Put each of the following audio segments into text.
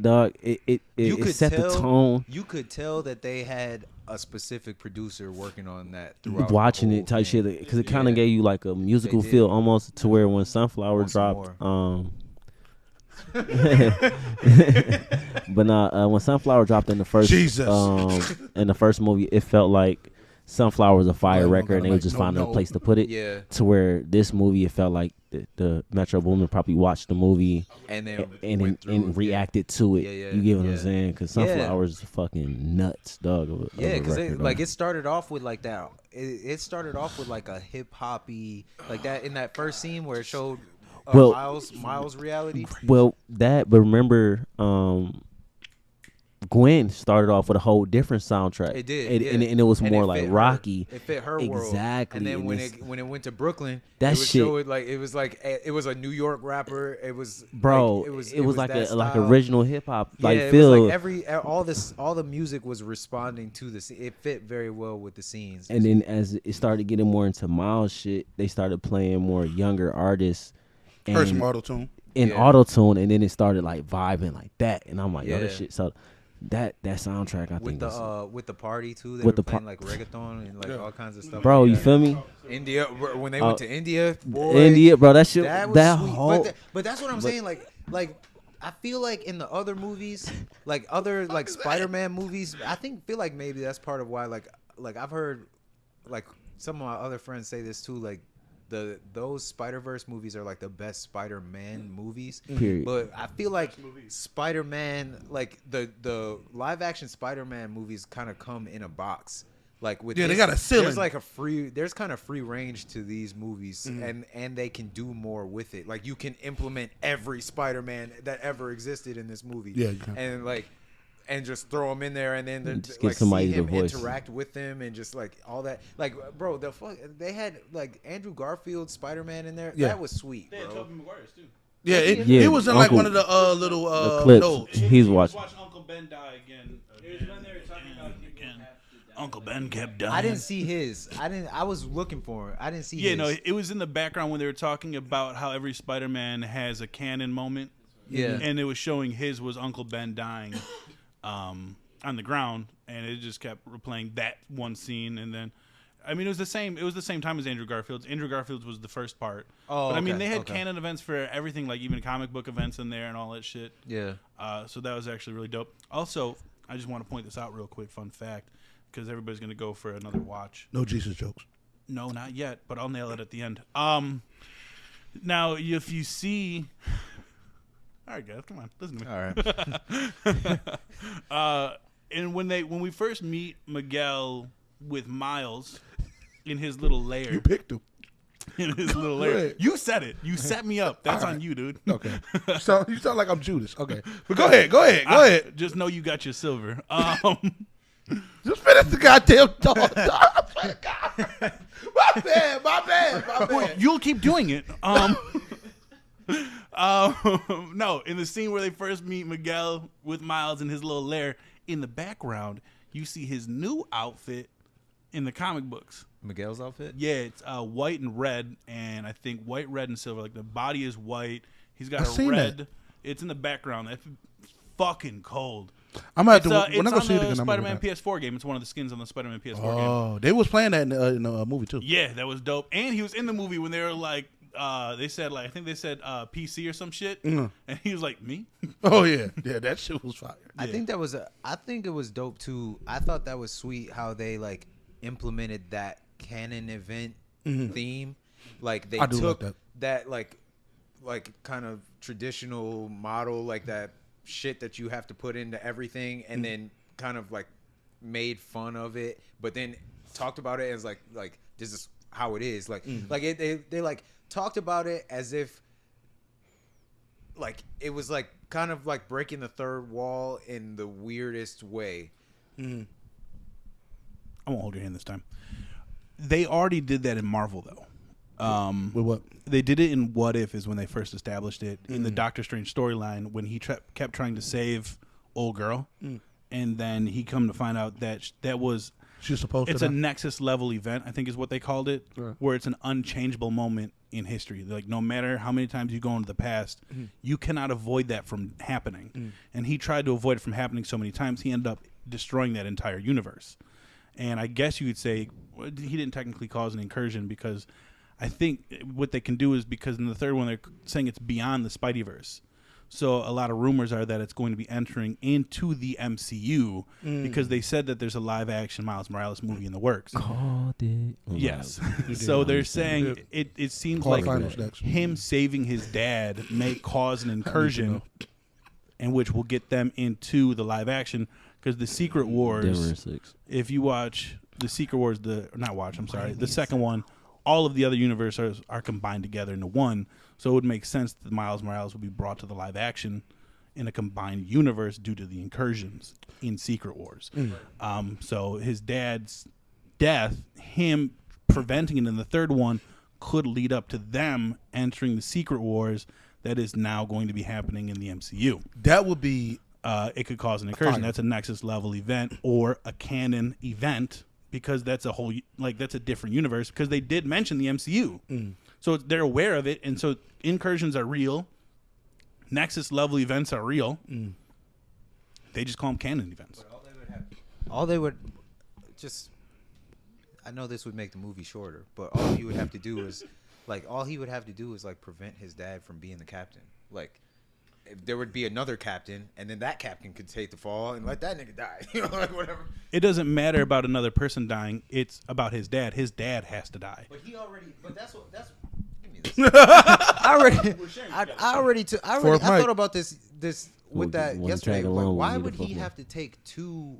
dog. It set the tone. You could tell that they had a specific producer working on that throughout. Watching it type shit because it kind of gave you like a musical feel almost to where when Sunflower dropped. But when Sunflower dropped in the first movie, it felt like Sunflower was a fire record, and they would just find a place to put it. Yeah. To where this movie, it felt like the Metro Boomin probably watched the movie and reacted to it. Yeah, you get what I'm saying? Because Sunflower's fucking nuts, dog. Because it started off with like that. It started off with like a hip hoppy like that in that first scene where it showed Miles' reality. Well, but remember, Gwen started off with a whole different soundtrack. It did, and it was more like Rocky. It fit her world. Exactly. And then when it went to Brooklyn, that shit it was a New York rapper. It was it was like like original hip hop feel. It was like all the music was responding to the scene. It fit very well with the scenes. And then as it started getting more into Miles shit, they started playing more younger artists. Heard some auto-tune. Auto-tune, and then it started like vibing like that, and I'm like, yo, this shit. So that soundtrack, I think with the party too. They were playing like reggaeton and like all kinds of stuff. Bro, you feel me? India, when they went to India, bro, that shit. That whole. But that's what I'm saying. Like I feel like in the other movies, like other like Spider-Man movies, feel like maybe that's part of why like I've heard like some of my other friends say this too, like. Those Spider-Verse movies are like the best Spider-Man movies. Period. But I feel like Spider-Man, like the live action Spider-Man movies kind of come in a box. Like with they got a ceiling. There's kind of free range to these movies, and they can do more with it. Like you can implement every Spider-Man that ever existed in this movie. Yeah, you can. And just throw him in there, and then just get somebody see him to voice interact with them, and just like all that. Like, bro, they had like Andrew Garfield Spider-Man in there. Yeah. That was sweet, bro. They had Tobey Maguire's too. Yeah, it was in like one of the little clips. notes. He's watching. Watch Uncle Ben die again. It was when they were talking about again. Uncle Ben kept dying. I didn't see his. I was looking for him. I didn't see his. Yeah, no, it was in the background when they were talking about how every Spider-Man has a canon moment. Yeah. And it was showing his was Uncle Ben dying. On the ground, and it just kept replaying that one scene, and then, I mean, it was the same time as Andrew Garfield's. Andrew Garfield's was the first part. Oh, but I mean, they had canon events for everything, like even comic book events in there and all that shit. Yeah. So that was actually really dope. Also, I just want to point this out real quick, fun fact, because everybody's gonna go for another watch. No Jesus jokes. No, not yet, but I'll nail it at the end. Now if you see. All right, guys, come on, listen to me. All right. And when we first meet Miguel with Miles in his little lair, you picked him. In his little lair, you said it. You set me up. That's on you, dude. Okay. So you sound like I'm Judas. Okay, but go ahead. Just know you got your silver. Just finish the goddamn thought. My bad. You'll keep doing it. No, in the scene where they first meet Miguel with Miles in his little lair, in the background, you see his new outfit in the comic books. Miguel's outfit? Yeah, it's white and red, and I think white, red, and silver. Like the body is white. He's got a red. That. It's in the background. That's fucking cold. I'm gonna have to. When I go see it again, Spider-Man PS4 game. It's one of the skins on the Spider-Man PS4 game. Oh, they was playing that in the movie too. Yeah, that was dope. And he was in the movie when they were like. They said I think they said PC or some shit, and he was like, "Me?" Oh yeah, that shit was fire. I think it was dope too. I thought that was sweet how they like implemented that canon event theme. Like they took that like kind of traditional model, like that shit that you have to put into everything, and then kind of like made fun of it, but then talked about it as like this is how it is. Like they like. Talked about it as if like it was like kind of like breaking the third wall in the weirdest way. I won't hold your hand this time. They already did that in Marvel though. With what? They did it in What If is when they first established it in the Doctor Strange storyline when he kept trying to save old girl, and then he come to find out that that was she's supposed. It's a Nexus level event, I think is what they called it, where it's an unchangeable moment in history. Like, no matter how many times you go into the past, you cannot avoid that from happening. And he tried to avoid it from happening so many times, he ended up destroying that entire universe. And I guess you could say he didn't technically cause an incursion, because I think what they can do is, because in the third one they're saying it's beyond the Spideyverse. So a lot of rumors are that it's going to be entering into the MCU, because they said that there's a live-action Miles Morales movie in the works. Called it. Yes. So they're saying it seems like him saving his dad may cause an incursion, and which will get them into the live-action, because the Secret Wars, if you watch the Secret Wars, the second one, all of the other universes are combined together into one. So it would make sense that Miles Morales would be brought to the live action in a combined universe due to the incursions in Secret Wars. So his dad's death, him preventing it in the third one, could lead up to them entering the Secret Wars that is now going to be happening in the MCU. That would be... it could cause an incursion. That's a Nexus level event or a canon event, because that's a whole, like, that's a different universe, because they did mention the MCU. So they're aware of it, and so incursions are real. Nexus level events are real. They just call them canon events. But all they would just, I know this would make the movie shorter, but all he would have to do is prevent his dad from being the captain. Like, if there would be another captain, and then that captain could take the fall and let that nigga die. You know, like, whatever. It doesn't matter about another person dying. It's about his dad. His dad has to die. But he already. But that's what. That's. Give me this. I thought about this with that yesterday. Like, why would he have to take two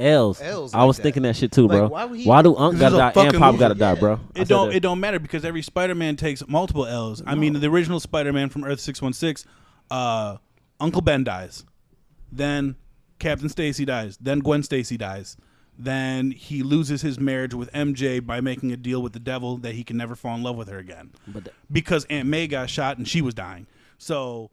L's? Like I was thinking that shit too, bro. Why do Unc gotta die and Pop gotta die, bro? It don't matter, because every Spider-Man takes multiple L's. I mean, the original Spider-Man from Earth 616. Uncle Ben dies, then Captain Stacy dies, then Gwen Stacy dies, then he loses his marriage with MJ by making a deal with the devil that he can never fall in love with her again, because Aunt May got shot and she was dying. So